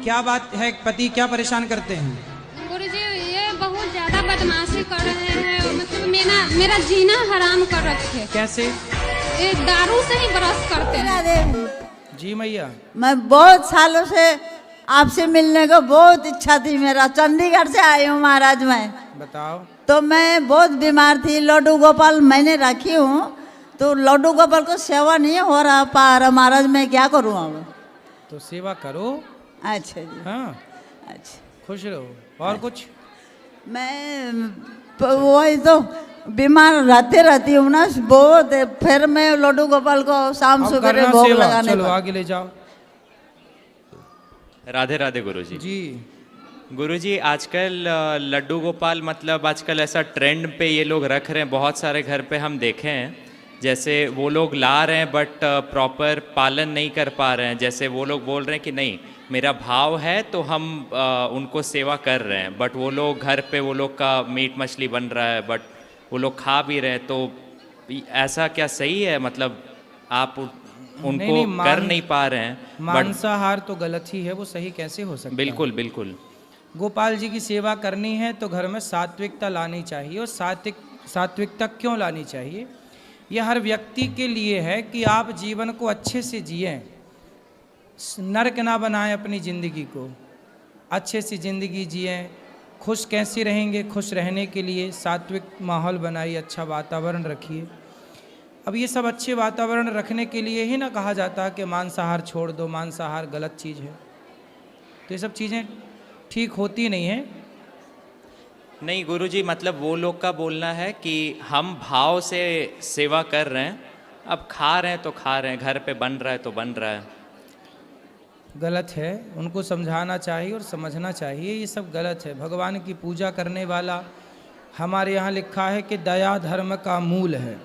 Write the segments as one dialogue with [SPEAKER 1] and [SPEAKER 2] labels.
[SPEAKER 1] क्या बात है, पति क्या परेशान करते हैं?
[SPEAKER 2] गुरुजी ये बहुत ज्यादा बदमाशी कर रहे हैं, मतलब मेरा जीना हराम कर रखे।
[SPEAKER 1] कैसे?
[SPEAKER 2] ये दारू से ही ब्रश करते हैं।
[SPEAKER 1] जी मैया।
[SPEAKER 3] मैं बहुत सालों से आपसे मिलने को बहुत इच्छा थी मेरा। चंडीगढ़ से आई हूँ महाराज मैं।
[SPEAKER 1] बताओ।
[SPEAKER 3] तो मैं बहुत बीमार थी। लड्डू गोपाल मैंने रखी हूँ, तो लड्डू गोपाल को सेवा नहीं हो रहा पा रहा महाराज, मैं क्या करूँ अब?
[SPEAKER 1] तो सेवा करो।
[SPEAKER 3] अच्छा जी।
[SPEAKER 1] हाँ,
[SPEAKER 3] अच्छा,
[SPEAKER 1] खुश रहो। और कुछ?
[SPEAKER 3] मैं वही तो बीमार रहती हूँ ना बहुत, फिर मैं लड्डू गोपाल को शाम
[SPEAKER 1] अब
[SPEAKER 3] सुबह
[SPEAKER 1] करना
[SPEAKER 3] भोग
[SPEAKER 1] सेवा।
[SPEAKER 3] लगाने
[SPEAKER 1] चलो
[SPEAKER 3] पर।
[SPEAKER 1] आगे ले जाओ।
[SPEAKER 4] राधे राधे गुरुजी।
[SPEAKER 1] जी।
[SPEAKER 4] गुरुजी आजकल लड्डू गोपाल मतलब आजकल ऐसा ट्रेंड पे ये लोग रख रहे हैं, बहुत सारे घर पे हम देखे हैं। जैसे वो लोग ला रहे हैं बट प्रॉपर पालन नहीं कर पा रहे हैं। जैसे वो लोग बोल रहे हैं कि नहीं मेरा भाव है तो हम उनको सेवा कर रहे हैं, बट वो लोग घर पे वो लोग का मीट मछली बन रहा है बट वो लोग खा भी रहे हैं। तो ऐसा क्या सही है? मतलब आप उनको कर नहीं पा रहे हैं।
[SPEAKER 1] मांसाहार तो गलत ही है, वो सही कैसे हो सकता है?
[SPEAKER 4] बिल्कुल बिल्कुल।
[SPEAKER 1] गोपाल जी की सेवा करनी है तो घर में सात्विकता लानी चाहिए। और सात्विकता क्यों लानी चाहिए? यह हर व्यक्ति के लिए है कि आप जीवन को अच्छे से जिएं, नरक ना बनाएं अपनी ज़िंदगी को, अच्छे से ज़िंदगी जिएं। खुश कैसे रहेंगे? खुश रहने के लिए सात्विक माहौल बनाइए, अच्छा वातावरण रखिए। अब ये सब अच्छे वातावरण रखने के लिए ही ना कहा जाता है कि मांसाहार छोड़ दो, मांसाहार गलत चीज़ है। तो ये सब चीज़ें ठीक होती नहीं हैं।
[SPEAKER 4] नहीं गुरुजी, मतलब वो लोग का बोलना है कि हम भाव से सेवा कर रहे हैं, अब खा रहे हैं तो खा रहे हैं, घर पे बन रहा है तो बन रहा है।
[SPEAKER 1] गलत है, उनको समझाना चाहिए और समझना चाहिए ये सब गलत है। भगवान की पूजा करने वाला, हमारे यहाँ लिखा है कि दया धर्म का मूल है।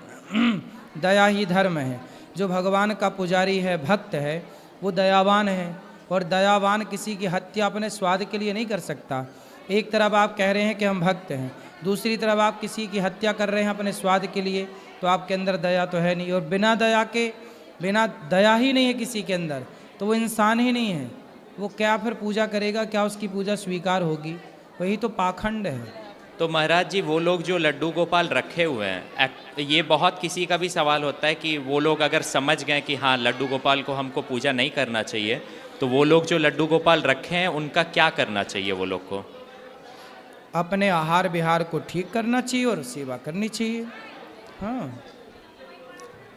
[SPEAKER 1] दया ही धर्म है। जो भगवान का पुजारी है, भक्त है, वो दयावान है। और दयावान किसी की हत्या अपने स्वाद के लिए नहीं कर सकता। एक तरफ आप कह रहे हैं कि हम भक्त हैं, दूसरी तरफ आप किसी की हत्या कर रहे हैं अपने स्वाद के लिए, तो आपके अंदर दया तो है नहीं। और बिना दया ही नहीं है किसी के अंदर, तो वो इंसान ही नहीं है। वो क्या फिर पूजा करेगा? क्या उसकी पूजा स्वीकार होगी? वही तो पाखंड है।
[SPEAKER 4] तो महाराज जी वो लोग जो लड्डू गोपाल रखे हुए हैं, ये बहुत किसी का भी सवाल होता है कि वो लोग अगर समझ गए कि हाँ लड्डू गोपाल को हमको पूजा नहीं करना चाहिए, तो वो लोग जो लड्डू गोपाल रखे हैं उनका क्या करना चाहिए? वो लोग को
[SPEAKER 1] अपने आहार विहार को ठीक करना चाहिए और सेवा करनी चाहिए। हाँ।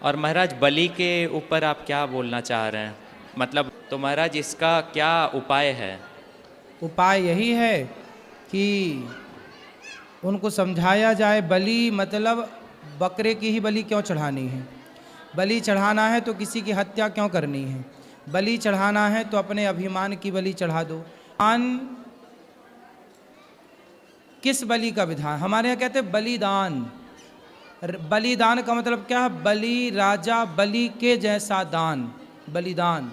[SPEAKER 4] और महाराज बलि के ऊपर आप क्या बोलना चाह रहे हैं? मतलब तो महाराज इसका क्या उपाय है?
[SPEAKER 1] उपाय यही है कि उनको समझाया जाए। बलि मतलब बकरे की ही बलि क्यों चढ़ानी है? बलि चढ़ाना है तो किसी की हत्या क्यों करनी है? बलि चढ़ाना है तो अपने अभिमान की बलि चढ़ा दो। किस बलि का विधान? हमारे यहाँ कहते हैं बलिदान। बलिदान का मतलब क्या है? बलि, राजा बलि के जैसा दान, बलिदान।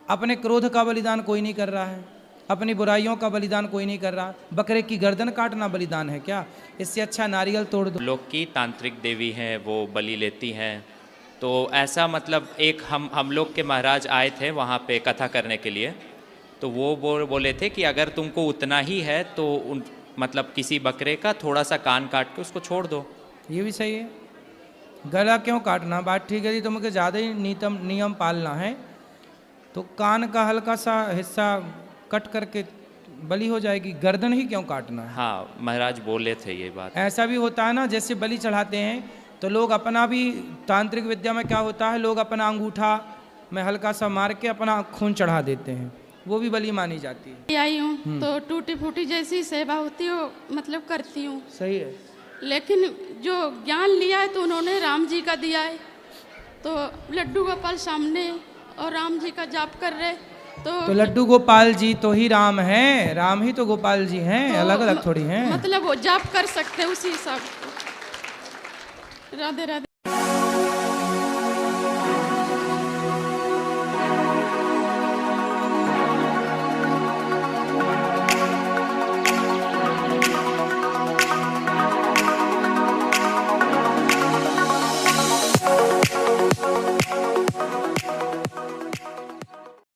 [SPEAKER 1] अपने क्रोध का बलिदान कोई नहीं कर रहा है, अपनी बुराइयों का बलिदान कोई नहीं कर रहा। बकरे की गर्दन काटना बलिदान है क्या? इससे अच्छा नारियल तोड़ दो।
[SPEAKER 4] लोग की तांत्रिक देवी हैं, वो बलि लेती हैं, तो ऐसा मतलब एक हम लोग के महाराज आए थे वहाँ पे कथा करने के लिए, तो वो बोले थे कि अगर तुमको उतना ही है तो मतलब किसी बकरे का थोड़ा सा कान काट के उसको छोड़ दो।
[SPEAKER 1] ये भी सही है। गला क्यों काटना? बात ठीक है जी, तुमको ज़्यादा ही नियम पालना है तो कान का हल्का सा हिस्सा कट करके बलि हो जाएगी। गर्दन ही क्यों काटना है?
[SPEAKER 4] हाँ महाराज बोले थे ये बात।
[SPEAKER 1] ऐसा भी होता है ना, जैसे बलि चढ़ाते हैं तो लोग अपना भी, तांत्रिक विद्या में क्या होता है, लोग अपना अंगूठा में हल्का सा मार के अपना खून चढ़ा देते हैं, वो भी बलि मानी जाती है।
[SPEAKER 2] आई हूँ तो टूटी फूटी जैसी सेवा होती हो मतलब करती हूँ।
[SPEAKER 1] सही है।
[SPEAKER 2] लेकिन जो ज्ञान लिया है तो उन्होंने राम जी का दिया है, तो लड्डू गोपाल सामने और राम जी का जाप कर रहे, तो
[SPEAKER 1] लड्डू गोपाल जी तो ही राम हैं, राम ही तो गोपाल जी हैं,
[SPEAKER 2] तो
[SPEAKER 1] अलग अलग थोड़ी हैं।
[SPEAKER 2] मतलब वो जाप कर सकते उसी हिसाब से। राधे राधे।